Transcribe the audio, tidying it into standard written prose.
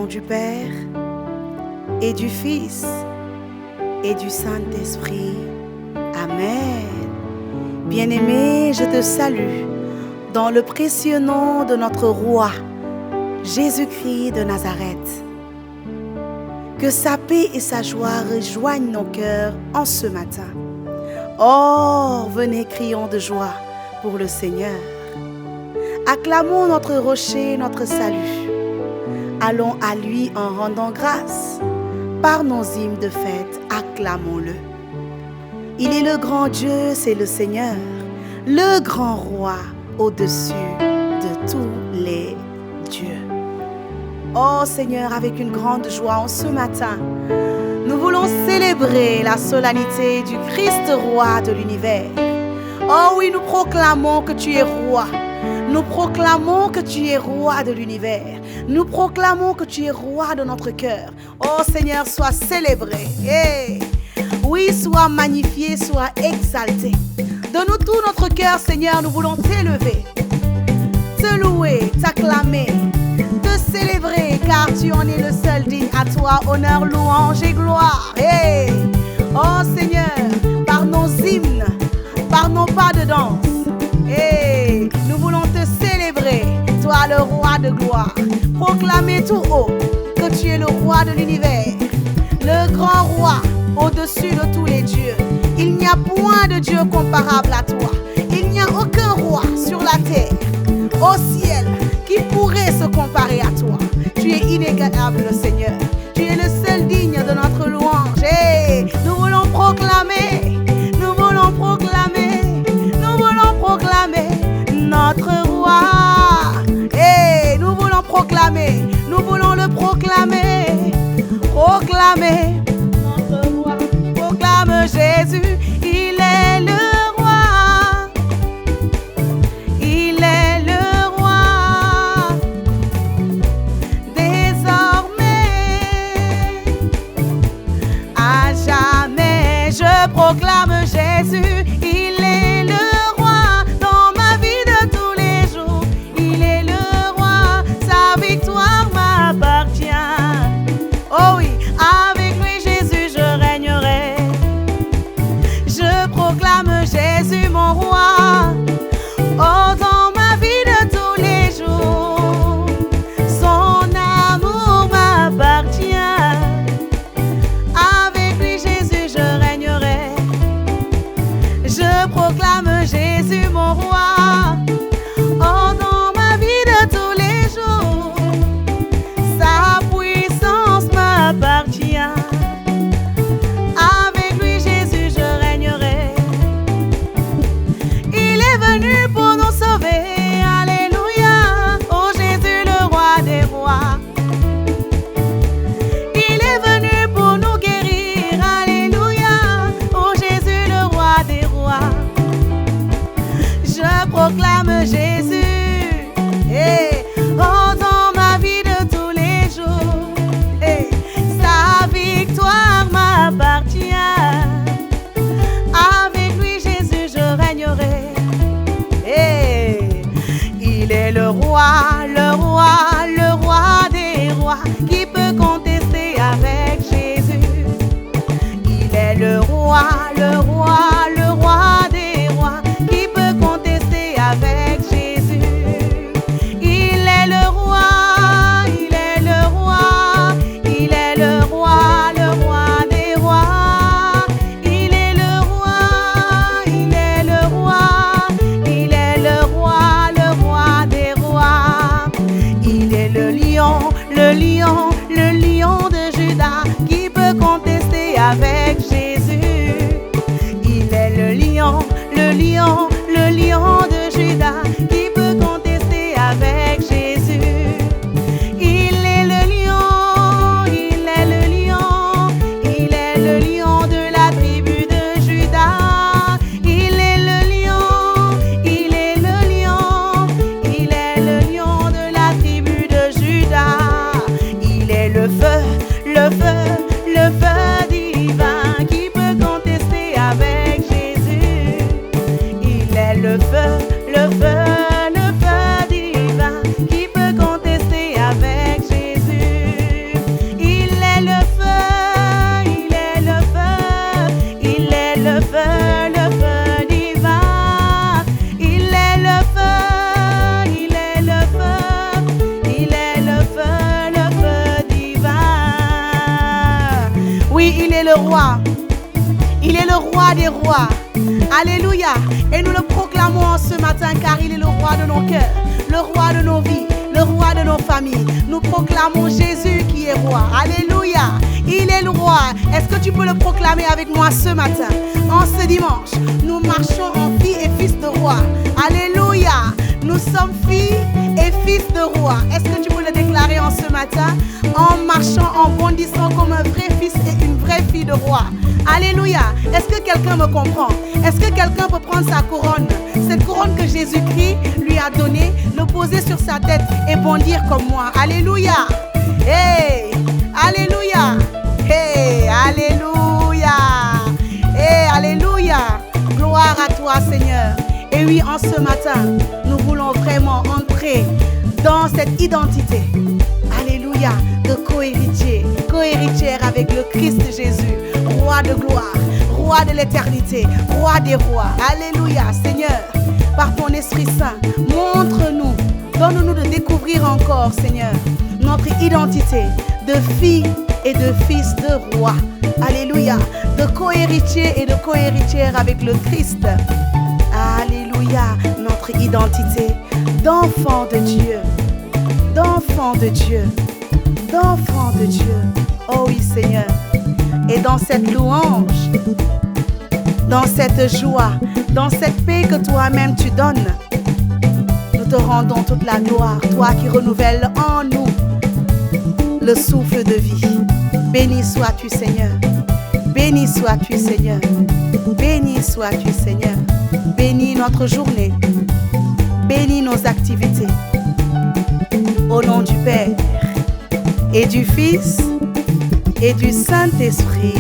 du Père et du Fils et du Saint-Esprit. Amen. Bien-aimé, je te salue dans le précieux nom de notre roi, Jésus-Christ de Nazareth. Que sa paix et sa joie rejoignent nos cœurs en ce matin. Oh, venez, crions de joie pour le Seigneur. Acclamons notre rocher, notre salut. Allons à lui en rendant grâce. Par nos hymnes de fête, acclamons-le. Il est le grand Dieu, c'est le Seigneur, le grand roi au-dessus de tous les dieux. Oh Seigneur, avec une grande joie en ce matin, nous voulons célébrer la solennité du Christ roi de l'univers. Oh oui, nous proclamons que tu es roi. Nous proclamons que tu es roi de l'univers. Nous proclamons que tu es roi de notre cœur. Oh Seigneur, sois célébré. Hey. Oui, sois magnifié, sois exalté. Donne-nous tout notre cœur, Seigneur, nous voulons t'élever, te louer, t'acclamer, te célébrer, car tu en es le seul digne. À toi, honneur, louange et gloire. Hey. Oh Seigneur, par nos hymnes, par nos pas de danse, hey, nous voulons te célébrer, toi le roi de gloire. Proclamer tout haut que tu es le roi de l'univers, le grand roi au-dessus de tous les dieux. Il n'y a point de Dieu comparable à toi. Il n'y a aucun roi sur la terre, au ciel, qui pourrait se comparer à toi. Tu es inégalable, Seigneur. Tu es le seul digne de notre louange. Hey, nous voulons proclamer, nous voulons proclamer, nous voulons proclamer notre roi. Hey, nous voulons proclamer, nous voulons le proclamer, proclamer notre roi. Proclame Jésus, il est le roi, il est le roi. Désormais, à jamais, je proclame Jésus, il est le roi dans ma vie de tous les jours. Il est le roi, sa victoire m'appartient. Oh oui, avec lui Jésus je régnerai. Je proclame Jésus mon roi. Oh, dans ma vie de tous les jours, son amour m'appartient. Avec lui Jésus je régnerai. Je proclame Jésus mon roi. Oh, dans ma vie de tous les jours, sa puissance m'appartient. Avec lui Jésus je régnerai. Il est venu pour nous sauver, alléluia. Oh Jésus le roi des rois. Il est venu pour nous guérir, alléluia. Oh Jésus le roi des rois. Je proclame Jésus, hey. Oh, dans ma vie de tous les jours, hey. Sa victoire m'appartient. Avec lui Jésus je régnerai. Hey. Il est le roi, le roi, le roi des rois. Qui peut contester avec Jésus? Il est le roi, le roi, le roi des rois. Qui peut contester avec Jésus? Il est le roi, il est le roi, il est le roi des rois. Il est le roi, il est le roi, il est le roi des rois. Il est le lion, le lion, le lion de Juda. Qui peut contester avec Jésus? Il rois. Il est le roi des rois. Alléluia. Et nous le proclamons en ce matin car il est le roi de nos cœurs, le roi de nos vies, le roi de nos familles. Nous proclamons Jésus qui est roi. Alléluia. Il est le roi. Est-ce que tu peux le proclamer avec moi ce matin? En ce dimanche, nous marchons en filles et fils de roi. Alléluia. Nous sommes filles et fils de roi. Est-ce que tu peux le déclarer en ce matin? En marchant, en bondissant comme un vrai fils et une vraie fille de roi. Alléluia. Est-ce que quelqu'un me comprend? Est-ce que quelqu'un peut prendre sa couronne, cette couronne que Jésus-Christ lui a donnée, le poser sur sa tête et bondir comme moi? Alléluia. Hey, alléluia. Hey, alléluia. Hey, alléluia. Gloire à toi, Seigneur. Et oui, en ce matin, nous voulons vraiment entrer dans cette identité. Alléluia, de co-héritier, co-héritière avec le Christ Jésus, roi de gloire, roi de l'éternité, roi des rois. Alléluia, Seigneur, par ton Esprit Saint, montre-nous, donne-nous de découvrir encore, Seigneur, notre identité de fille et de fils de roi. Alléluia, de co-héritier et de co-héritière avec le Christ. Alléluia, notre identité d'enfant de Dieu, d'enfant de Dieu, d'enfant de Dieu. Oh oui, Seigneur. Et dans cette louange, dans cette joie, dans cette paix que toi-même tu donnes, nous te rendons toute la gloire, toi qui renouvelles en nous le souffle de vie. Béni sois-tu, Seigneur. Béni sois-tu, Seigneur. Béni sois-tu, Seigneur. Bénis notre journée. Bénis nos activités. Au nom du Père et du Fils et du Saint-Esprit.